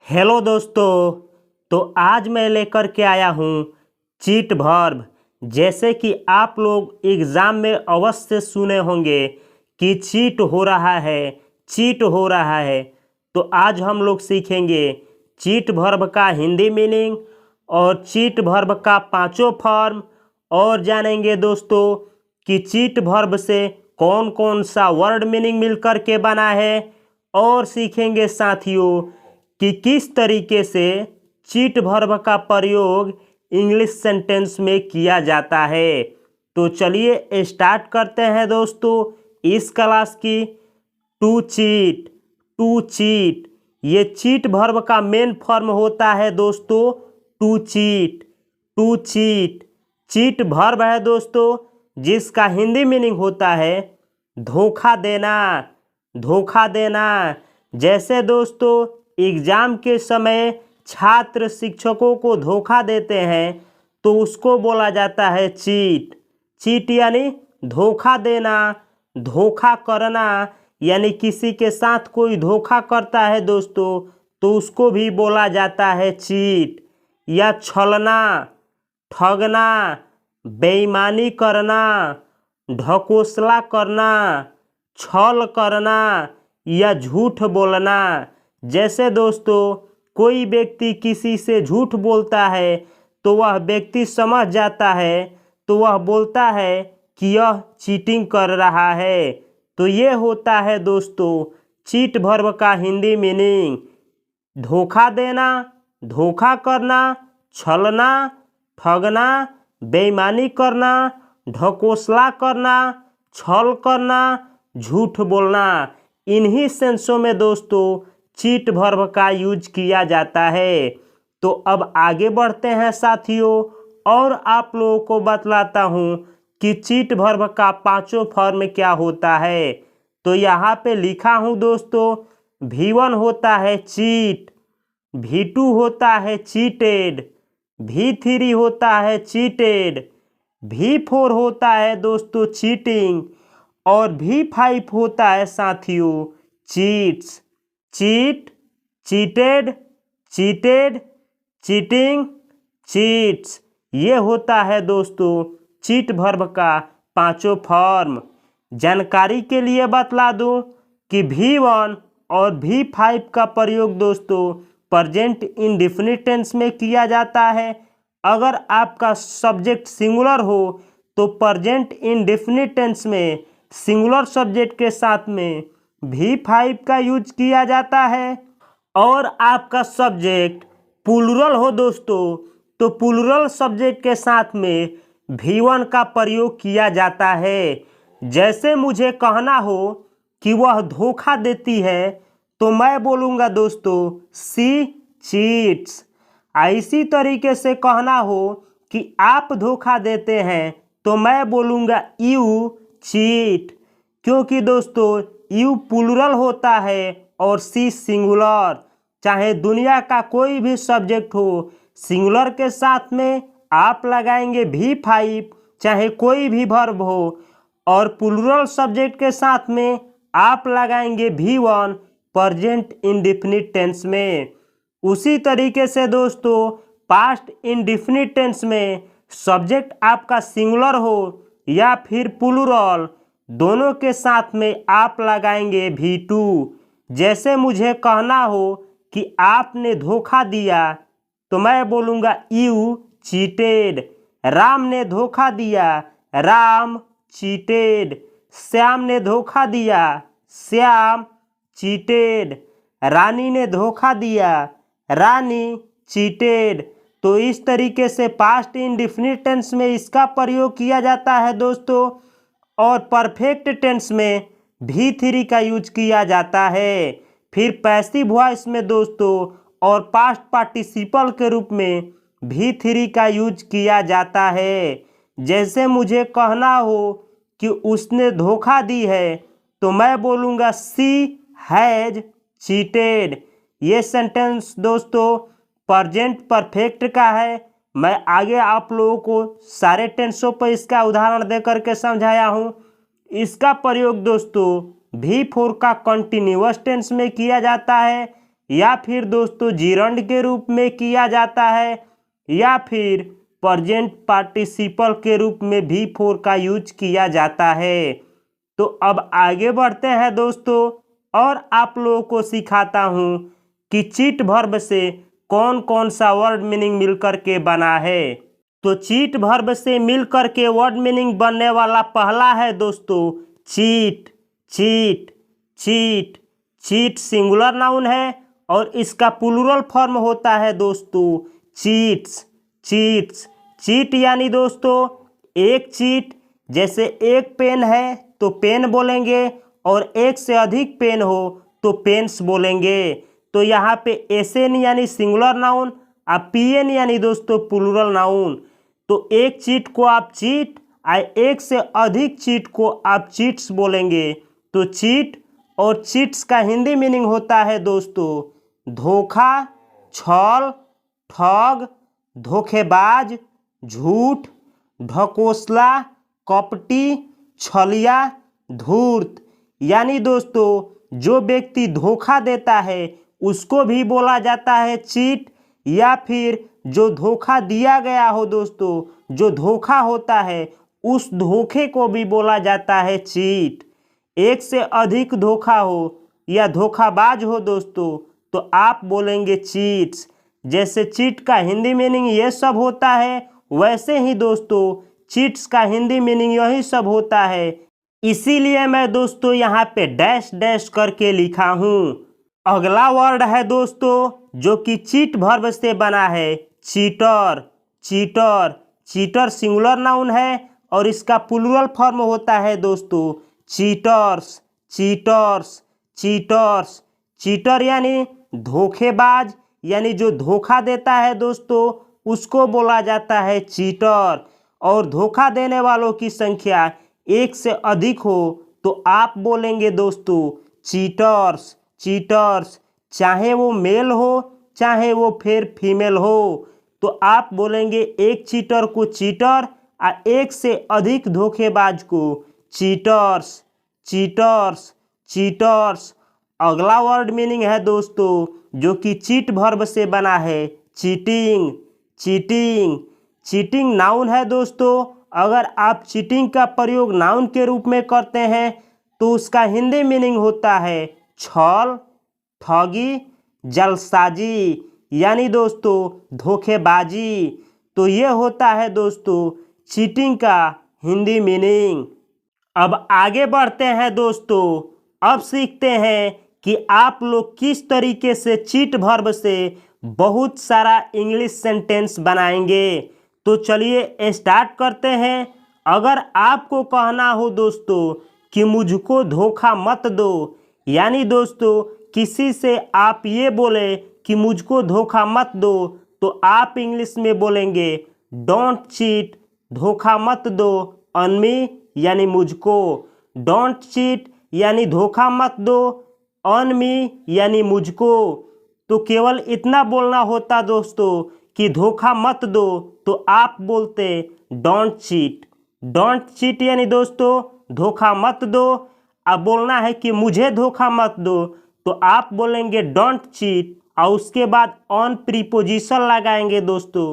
Hello दोस्तों। तो आज मैं लेकर के आया हूँ चीट वर्ब। जैसे कि आप लोग एग्ज़ाम में अवश्य सुने होंगे कि चीट हो रहा है, चीट हो रहा है। तो आज हम लोग सीखेंगे चीट वर्ब का हिंदी मीनिंग और चीट वर्ब का पांचों फॉर्म, और जानेंगे दोस्तों कि चीट वर्ब से कौन कौन सा वर्ड मीनिंग मिलकर के बना है, और सीखेंगे साथियों कि किस तरीके से चीट वर्ब का प्रयोग इंग्लिश सेंटेंस में किया जाता है। तो चलिए स्टार्ट करते हैं दोस्तों इस क्लास की। टू चीट, टू चीट, ये चीट वर्ब का मेन फॉर्म होता है दोस्तों to cheat, to cheat. Cheat verb है दोस्तों जिसका हिंदी मीनिंग होता है धोखा देना, धोखा देना। जैसे दोस्तों एग्जाम के समय छात्र शिक्षकों को धोखा देते हैं तो उसको बोला जाता है चीट। चीट यानी धोखा देना, धोखा करना, यानी किसी के साथ कोई धोखा करता है दोस्तों तो उसको भी बोला जाता है चीट। या छलना, ठगना, बेईमानी करना, ढकोसला करना, छल करना या झूठ बोलना। जैसे दोस्तों कोई व्यक्ति किसी से झूठ बोलता है तो वह व्यक्ति समझ जाता है, तो वह बोलता है कि यह चीटिंग कर रहा है। तो ये होता है दोस्तों चीट वर्ब का हिंदी मीनिंग। धोखा देना, धोखा करना, छलना, ठगना, बेईमानी करना, ढकोसला करना, छल करना, झूठ बोलना। इन्हीं सेंसों में दोस्तों चीट वर्ब का यूज किया जाता है। तो अब आगे बढ़ते हैं साथियों, और आप लोगों को बतलाता हूँ कि चीट वर्ब का पांचों फॉर्म क्या होता है। तो यहाँ पे लिखा हूँ दोस्तों, V1 होता है चीट, V2 होता है चीटेड, V3 होता है चीटेड, V4 होता है दोस्तों चीटिंग, और V5 होता है साथियों cheats. Cheat, cheated, cheated, cheating, cheats, ये होता है दोस्तों चीट वर्ब का पांचों फॉर्म। जानकारी के लिए बतला दूं कि V1 और V5 का प्रयोग दोस्तों प्रेजेंट इंडेफिनिट टेंस में किया जाता है। अगर आपका सब्जेक्ट सिंगुलर हो तो प्रेजेंट इंडेफिनिट टेंस में सिंगुलर सब्जेक्ट के साथ में V5 का यूज किया जाता है। और आपका सब्जेक्ट प्लूरल हो दोस्तों तो प्लूरल सब्जेक्ट के साथ में V1 का प्रयोग किया जाता है। जैसे मुझे कहना हो कि वह धोखा देती है तो मैं बोलूँगा दोस्तों सी चीट्स। इसी तरीके से कहना हो कि आप धोखा देते हैं तो मैं बोलूँगा यू चीट, क्योंकि दोस्तों यू प्लूरल होता है और सी सिंगुलर। चाहे दुनिया का कोई भी सब्जेक्ट हो, सिंगुलर के साथ में आप लगाएंगे V5, चाहे कोई भी वर्ब हो, और प्लूरल सब्जेक्ट के साथ में आप लगाएंगे V1 प्रेजेंट इंडेफिनिट टेंस में। उसी तरीके से दोस्तों पास्ट इंडेफिनिट टेंस में सब्जेक्ट आपका सिंगुलर हो या फिर प्लूरल, दोनों के साथ में आप लगाएंगे V2। जैसे मुझे कहना हो कि आपने धोखा दिया तो मैं बोलूँगा यू चीटेड। राम ने धोखा दिया, राम चीटेड। श्याम ने धोखा दिया, श्याम चीटेड। रानी ने धोखा दिया, रानी चीटेड। तो इस तरीके से पास्ट इंडेफिनिट टेंस में इसका प्रयोग किया जाता है दोस्तों, और परफेक्ट टेंस में V3 का यूज किया जाता है। फिर पैसिव वॉइस में दोस्तों और पास्ट पार्टिसिपल के रूप में V3 का यूज किया जाता है। जैसे मुझे कहना हो कि उसने धोखा दी है तो मैं बोलूँगा सी हैज चीटेड। ये सेंटेंस दोस्तों प्रेजेंट परफेक्ट का है। मैं आगे आप लोगों को सारे टेंसों पर इसका उदाहरण दे करके समझाया हूँ। इसका प्रयोग दोस्तों V4 का कंटिन्यूअस टेंस में किया जाता है, या फिर दोस्तों जिरंड के रूप में किया जाता है, या फिर प्रेजेंट पार्टिसिपल के रूप में भी फोर का यूज किया जाता है। तो अब आगे बढ़ते हैं दोस्तों और आप लोगों को सिखाता हूँ कि चीट वर्ब से कौन कौन सा वर्ड मीनिंग मिलकर के बना है। तो चीट वर्ब से मिलकर के वर्ड मीनिंग बनने वाला पहला है दोस्तों cheat. Cheat cheat cheat singular noun है और इसका प्लूरल फॉर्म होता है दोस्तों चीट्स। चीट्स चीट यानी दोस्तों एक चीट, जैसे एक पेन है तो पेन बोलेंगे और एक से अधिक पेन हो तो पेन्स बोलेंगे। तो यहाँ पे एसएन यानी सिंगुलर नाउन और पीएन यानी दोस्तों प्लूरल नाउन। तो एक चीट को आप चीट और एक से अधिक चीट को आप चीट्स बोलेंगे। तो चीट और चीट्स का हिंदी मीनिंग होता है दोस्तों धोखा, छल, ठग, धोखेबाज, झूठ, ढकोसला, कपटी, छलिया, धूर्त। यानी दोस्तों जो व्यक्ति धोखा देता है उसको भी बोला जाता है चीट, या फिर जो धोखा दिया गया हो दोस्तों, जो धोखा होता है उस धोखे को भी बोला जाता है चीट। एक से अधिक धोखा हो या धोखाबाज हो दोस्तों तो आप बोलेंगे चीट्स। जैसे चीट का हिंदी मीनिंग ये सब होता है, वैसे ही दोस्तों चीट्स का हिंदी मीनिंग यही सब होता है। इसीलिए मैं दोस्तों यहाँ पे डैश डैश करके लिखा हूँ। अगला वर्ड है दोस्तों जो कि चीट वर्ब से बना है cheater. Cheater cheater singular noun है और इसका प्लूरल फॉर्म होता है दोस्तों चीटर्स। चीटर्स चीटर्स चीटर यानी धोखेबाज, यानी जो धोखा देता है दोस्तों उसको बोला जाता है चीटर। और धोखा देने वालों की संख्या एक से अधिक हो तो आप बोलेंगे दोस्तों चीटर्स। चीटर्स चाहे वो मेल हो चाहे वो फिर फीमेल हो तो आप बोलेंगे एक चीटर को चीटर और एक से अधिक धोखेबाज को चीटर्स। चीटर्स चीटर्स अगला वर्ड मीनिंग है दोस्तों जो कि चीट वर्ब से बना है चीटिंग। चीटिंग चीटिंग नाउन है दोस्तों। अगर आप चीटिंग का प्रयोग नाउन के रूप में करते हैं तो उसका हिंदी मीनिंग होता है छल, ठगी, जलसाजी, यानी दोस्तों धोखेबाजी। तो ये होता है दोस्तों चीटिंग का हिंदी मीनिंग। अब आगे बढ़ते हैं दोस्तों। अब सीखते हैं कि आप लोग किस तरीके से चीट वर्ब से बहुत सारा इंग्लिश सेंटेंस बनाएंगे। तो चलिए स्टार्ट करते हैं। अगर आपको कहना हो दोस्तों कि मुझको धोखा मत दो, यानी दोस्तों किसी से आप ये बोले कि मुझको धोखा मत दो, तो आप इंग्लिश में बोलेंगे डोंट चीट, धोखा मत दो ऑन मी, यानी मुझको। डोंट चीट यानी धोखा मत दो, ऑन मी यानी मुझको। तो केवल इतना बोलना होता दोस्तों कि धोखा मत दो, तो आप बोलते डोंट चीट। डोंट चीट यानी दोस्तों धोखा मत दो। अब बोलना है कि मुझे धोखा मत दो, तो आप बोलेंगे डोंट चीट और उसके बाद ऑन प्रीपोजिशन लगाएंगे दोस्तों,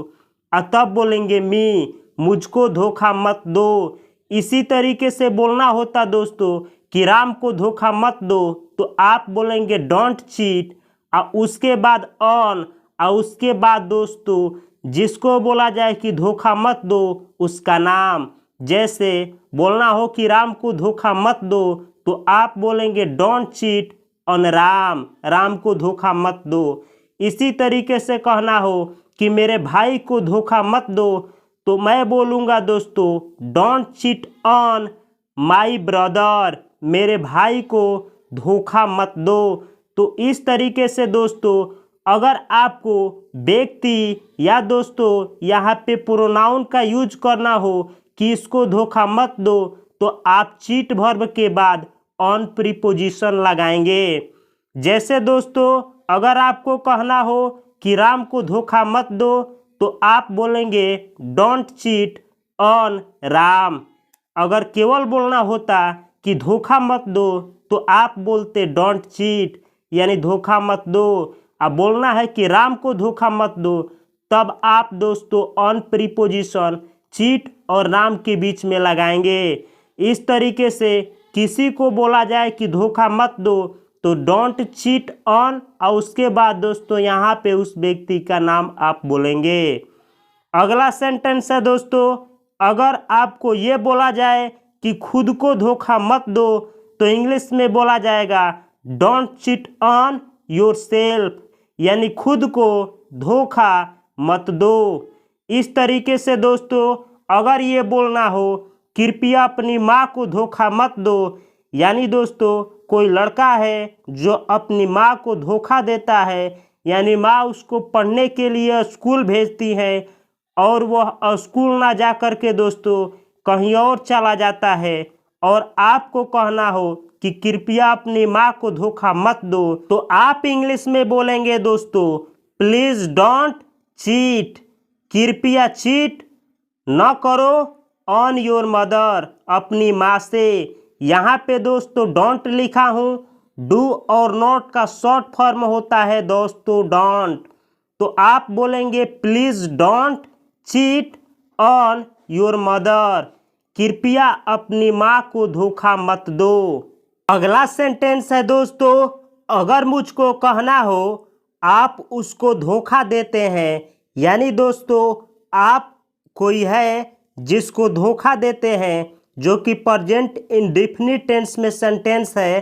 और तब बोलेंगे मी, मुझको धोखा मत दो। इसी तरीके से बोलना होता दोस्तों कि राम को धोखा मत दो, तो आप बोलेंगे डोंट चीट और उसके बाद ऑन, और उसके बाद दोस्तों जिसको बोला जाए कि धोखा मत दो उसका नाम। जैसे बोलना हो कि राम को धोखा मत दो, तो आप बोलेंगे don't cheat on Ram, Ram को धोखा मत दो। इसी तरीके से कहना हो कि मेरे भाई को धोखा मत दो, तो मैं बोलूँगा दोस्तों don't cheat on my brother, मेरे भाई को धोखा मत दो। तो इस तरीके से दोस्तों अगर आपको व्यक्ति या दोस्तों यहाँ पे प्रोनाउन का यूज करना हो कि इसको धोखा मत दो, तो आप चीट वर्ब के बाद ऑन प्रीपोजिशन लगाएंगे। जैसे दोस्तों अगर आपको कहना हो कि राम को धोखा मत दो, तो आप बोलेंगे डोंट चीट ऑन राम। अगर केवल बोलना होता कि धोखा मत दो, तो आप बोलते डोंट चीट यानी धोखा मत दो। अब बोलना है कि राम को धोखा मत दो, तब आप दोस्तों ऑन प्रीपोजिशन चीट और राम के बीच में लगाएंगे। इस तरीके से किसी को बोला जाए कि धोखा मत दो तो डोंट चीट ऑन, और उसके बाद दोस्तों यहाँ पे उस व्यक्ति का नाम आप बोलेंगे। अगला सेंटेंस है दोस्तों, अगर आपको ये बोला जाए कि खुद को धोखा मत दो तो इंग्लिश में बोला जाएगा डोंट चीट ऑन योरसेल्फ, यानी खुद को धोखा मत दो। इस तरीके से दोस्तों अगर ये बोलना हो कृपया अपनी माँ को धोखा मत दो, यानी दोस्तों कोई लड़का है जो अपनी माँ को धोखा देता है, यानी माँ उसको पढ़ने के लिए स्कूल भेजती है और वह स्कूल ना जा कर के दोस्तों कहीं और चला जाता है, और आपको कहना हो कि कृपया अपनी माँ को धोखा मत दो, तो आप इंग्लिश में बोलेंगे दोस्तों प्लीज डोंट चीट, कृपया चीट न करो ऑन योर मदर, अपनी माँ से। यहाँ पे दोस्तों डोंट लिखा हूँ, डू और नॉट का शॉर्ट फॉर्म होता है दोस्तों डोंट, तो आप बोलेंगे please don't cheat on your mother, कृपया अपनी माँ को धोखा मत दो। अगला सेंटेंस है दोस्तों, अगर मुझको कहना हो आप उसको धोखा देते हैं, यानी दोस्तों आप कोई है जिसको धोखा देते हैं, जो कि प्रेजेंट इंडेफिनिट टेंस में सेंटेंस है,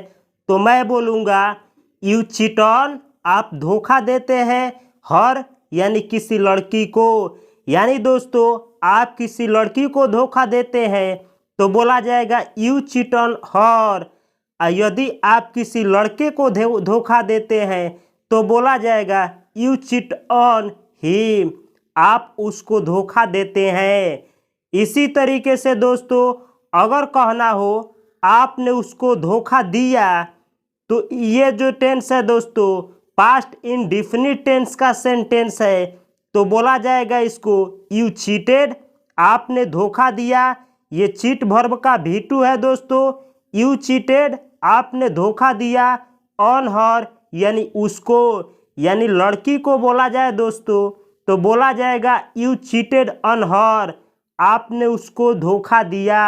तो मैं बोलूँगा यू चीट ऑन, आप धोखा देते हैं हर, यानी किसी लड़की को, यानी दोस्तों आप किसी लड़की को धोखा देते हैं तो बोला जाएगा यू चीट ऑन हर। यदि आप किसी लड़के को धोखा देते हैं तो बोला जाएगा यू चीट ऑन हिम, आप उसको धोखा देते हैं। इसी तरीके से दोस्तों अगर कहना हो आपने उसको धोखा दिया, तो ये जो टेंस है दोस्तों पास्ट इंडेफिनिट टेंस का सेंटेंस है, तो बोला जाएगा इसको यू चीटेड, आपने धोखा दिया। ये चीट वर्ब का V2 है दोस्तों, यू चीटेड, आपने धोखा दिया ऑन हर, यानी उसको, यानी लड़की को बोला जाए दोस्तों तो बोला जाएगा यू चीटेड ऑन हर, आपने उसको धोखा दिया।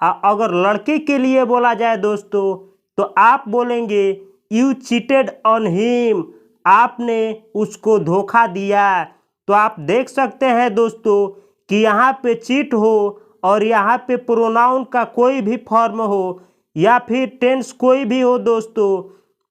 अगर लड़के के लिए बोला जाए दोस्तों तो आप बोलेंगे यू चीटेड ऑन हिम, आपने उसको धोखा दिया। तो आप देख सकते हैं दोस्तों कि यहाँ पे चीट हो और यहाँ पे प्रोनाउन का कोई भी फॉर्म हो या फिर टेंस कोई भी हो दोस्तों,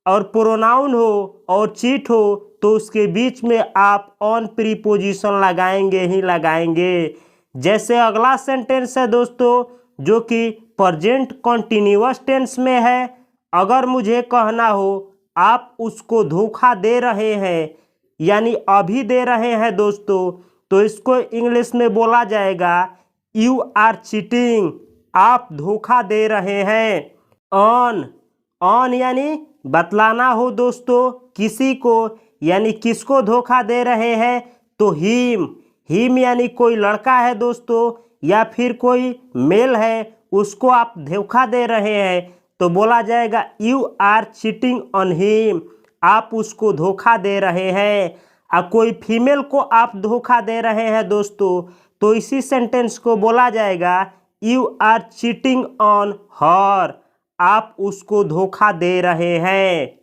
और प्रोनाउन हो और चीट हो, तो उसके बीच में आप ऑन प्रीपोजिशन लगाएंगे ही लगाएंगे। जैसे अगला सेंटेंस है दोस्तों जो कि प्रेजेंट कंटिन्यूअस टेंस में है, अगर मुझे कहना हो आप उसको धोखा दे रहे हैं, यानी अभी दे रहे हैं दोस्तों, तो इसको इंग्लिश में बोला जाएगा यू आर चीटिंग, आप धोखा दे रहे हैं। ऑन, ऑन यानी बतलाना हो दोस्तों किसी को, यानी किसको धोखा दे रहे हैं, तो हिम, हिम यानी कोई लड़का है दोस्तों या फिर कोई मेल है, उसको आप धोखा दे रहे हैं तो बोला जाएगा you are cheating on him, आप उसको धोखा दे रहे हैं। कोई फीमेल को आप धोखा दे रहे हैं दोस्तों, तो इसी सेंटेंस को बोला जाएगा you are cheating on her, आप उसको धोखा दे रहे हैं।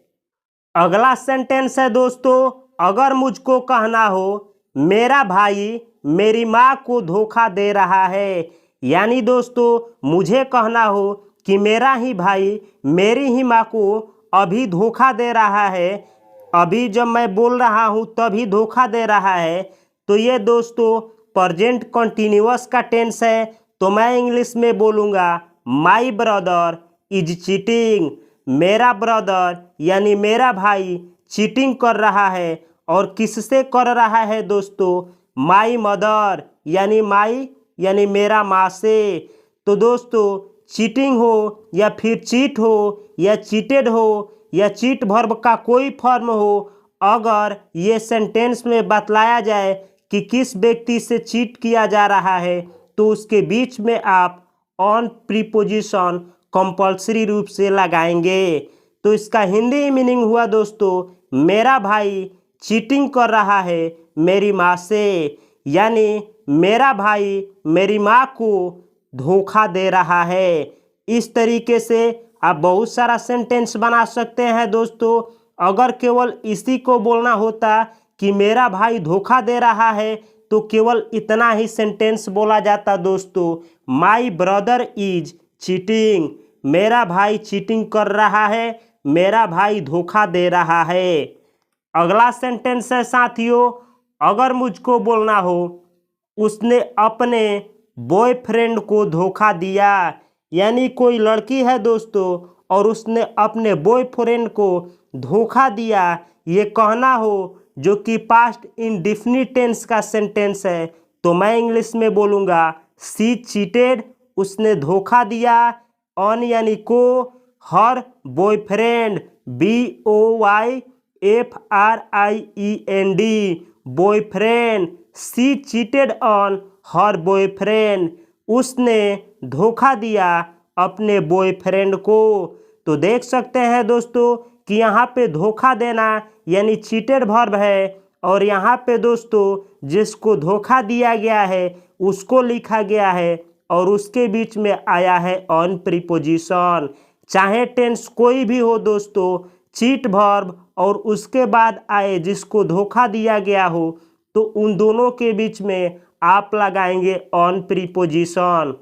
अगला सेंटेंस है दोस्तों, अगर मुझको कहना हो मेरा भाई मेरी माँ को धोखा दे रहा है, यानी दोस्तों मुझे कहना हो कि मेरा ही भाई मेरी ही माँ को अभी धोखा दे रहा है, अभी जब मैं बोल रहा हूँ तभी धोखा दे रहा है, तो ये दोस्तों प्रेजेंट कंटिन्यूअस का टेंस है, तो मैं इंग्लिश में बोलूँगा माई ब्रदर इज चीटिंग, मेरा ब्रदर यानी मेरा भाई चीटिंग कर रहा है, और किससे कर रहा है दोस्तों, माई मदर यानी माई यानी मेरा माँ से। तो दोस्तों चीटिंग हो या फिर चीट हो या चीटेड हो या चीट वर्ब का कोई फॉर्म हो, अगर ये सेंटेंस में बतलाया जाए कि किस व्यक्ति से चीट किया जा रहा है, तो उसके बीच में आप ऑन प्रीपोजिशन कंपल्सरी रूप से लगाएंगे। तो इसका हिंदी मीनिंग हुआ दोस्तों मेरा भाई चीटिंग कर रहा है मेरी माँ से, यानी मेरा भाई मेरी माँ को धोखा दे रहा है। इस तरीके से आप बहुत सारा सेंटेंस बना सकते हैं दोस्तों। अगर केवल इसी को बोलना होता कि मेरा भाई धोखा दे रहा है तो केवल इतना ही सेंटेंस बोला जाता दोस्तों, माई ब्रदर इज चीटिंग, मेरा भाई चीटिंग कर रहा है, मेरा भाई धोखा दे रहा है। अगला सेंटेंस है साथियों, अगर मुझको बोलना हो उसने अपने बॉयफ्रेंड को धोखा दिया, यानी कोई लड़की है दोस्तों और उसने अपने बॉयफ्रेंड को धोखा दिया, ये कहना हो जो कि पास्ट इंडेफिनिट टेंस का सेंटेंस है, तो मैं इंग्लिश में बोलूँगा सी चीटेड, उसने धोखा दिया, ऑन यानी को, her boyfriend BOYFRIEND boyfriend, she cheated on her boyfriend, उसने धोखा दिया अपने बॉयफ्रेंड को। तो देख सकते हैं दोस्तों कि यहाँ पे धोखा देना यानी चीटेड वर्ब है, और यहाँ पे दोस्तों जिसको धोखा दिया गया है उसको लिखा गया है और उसके बीच में आया है ऑन प्रीपोजिशन। चाहे टेंस कोई भी हो दोस्तों, चीट वर्ब और उसके बाद आए जिसको धोखा दिया गया हो तो उन दोनों के बीच में आप लगाएंगे ऑन प्रीपोजिशन।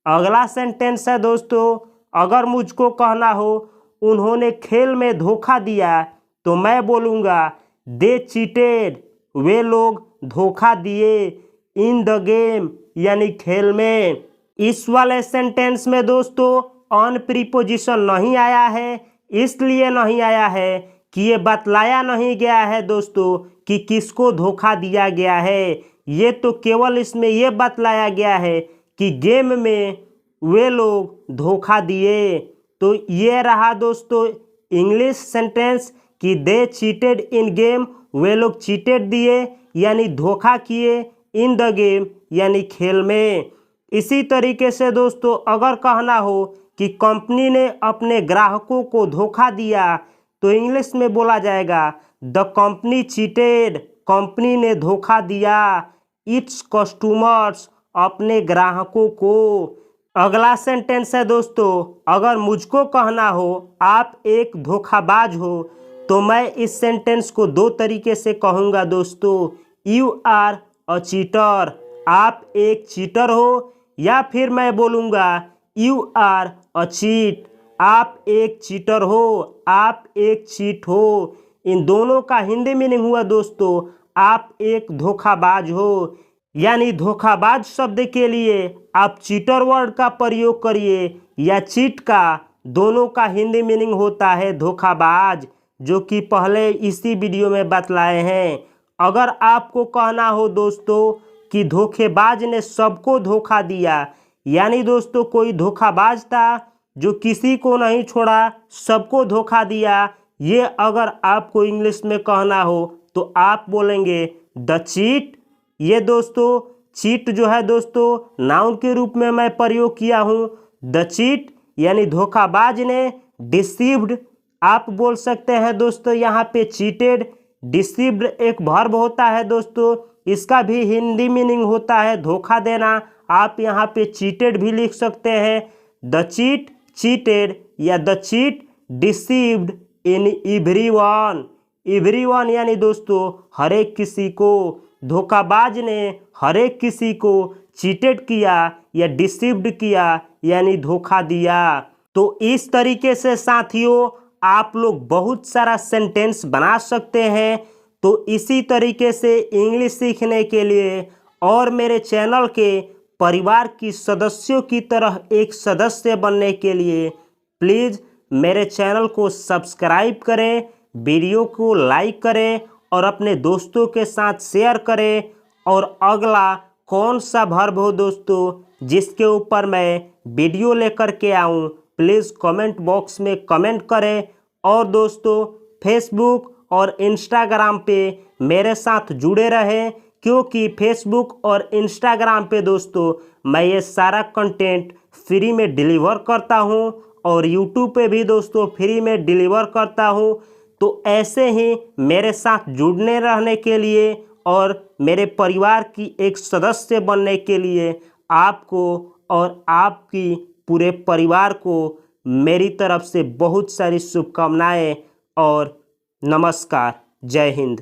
अगला सेंटेंस है दोस्तों, अगर मुझको कहना हो उन्होंने खेल में धोखा दिया, तो मैं बोलूँगा दे चीटेड, वे लोग धोखा दिए, इन द गेम यानी खेल में। इस वाले सेंटेंस में दोस्तों ऑन प्रीपोजिशन नहीं आया है, इसलिए नहीं आया है कि ये बतलाया नहीं गया है दोस्तों कि किसको धोखा दिया गया है। ये तो केवल इसमें ये बतलाया गया है कि गेम में वे लोग धोखा दिए। तो ये रहा दोस्तों इंग्लिश सेंटेंस कि दे चीटेड इन गेम, वे लोग चीटेड दिए यानी धोखा किए, इन द गेम यानी खेल में। इसी तरीके से दोस्तों अगर कहना हो कि कंपनी ने अपने ग्राहकों को धोखा दिया, तो इंग्लिश में बोला जाएगा द कंपनी चीटेड, कंपनी ने धोखा दिया इट्स कस्टमर्स, अपने ग्राहकों को। अगला सेंटेंस है दोस्तों, अगर मुझको कहना हो आप एक धोखाबाज हो, तो मैं इस सेंटेंस को दो तरीके से कहूँगा दोस्तों, यू आर अ चीटर, आप एक चीटर हो, या फिर मैं बोलूँगा यू आर अ चीट, आप एक चीटर हो, आप एक चीट हो। इन दोनों का हिंदी मीनिंग हुआ दोस्तों आप एक धोखाबाज हो, यानी धोखाबाज शब्द के लिए आप चीटर वर्ड का प्रयोग करिए या चीट का, दोनों का हिंदी मीनिंग होता है धोखाबाज, जो कि पहले इसी वीडियो में बतलाए हैं। अगर आपको कहना हो दोस्तों कि धोखेबाज ने सबको धोखा दिया, यानी दोस्तों कोई धोखाबाज था जो किसी को नहीं छोड़ा, सबको धोखा दिया, ये अगर आपको इंग्लिश में कहना हो तो आप बोलेंगे द चीट। ये दोस्तों चीट जो है दोस्तों नाउन के रूप में मैं प्रयोग किया हूँ, द चीट यानी धोखाबाज ने, डिसीव्ड आप बोल सकते हैं दोस्तों यहाँ पे चीटेड, डिसीव्ड एक वर्ब होता है दोस्तों, इसका भी हिंदी मीनिंग होता है धोखा देना, आप यहाँ पे चीटेड भी लिख सकते हैं। द चीट चीटेड या the cheat deceived in everyone, everyone यानी दोस्तों हर एक किसी को, धोखाबाज ने हर एक किसी को चीटेड किया या डिसीव्ड किया यानी धोखा दिया। तो इस तरीके से साथियों आप लोग बहुत सारा सेंटेंस बना सकते हैं। तो इसी तरीके से इंग्लिश सीखने के लिए और मेरे चैनल के परिवार की सदस्यों की तरह एक सदस्य बनने के लिए प्लीज़ मेरे चैनल को सब्सक्राइब करें, वीडियो को लाइक करें और अपने दोस्तों के साथ शेयर करें। और अगला कौन सा वर्ब हो दोस्तों जिसके ऊपर मैं वीडियो लेकर के आऊँ, प्लीज़ कमेंट बॉक्स में कमेंट करें। और दोस्तों फेसबुक और इंस्टाग्राम पे मेरे साथ जुड़े रहें, क्योंकि फेसबुक और इंस्टाग्राम पे दोस्तों मैं ये सारा कंटेंट फ्री में डिलीवर करता हूँ और यूट्यूब पे भी दोस्तों फ्री में डिलीवर करता हूँ। तो ऐसे ही मेरे साथ जुड़ने रहने के लिए और मेरे परिवार की एक सदस्य बनने के लिए आपको और आपकी पूरे परिवार को मेरी तरफ से बहुत सारी शुभकामनाएं और नमस्कार। जय हिंद।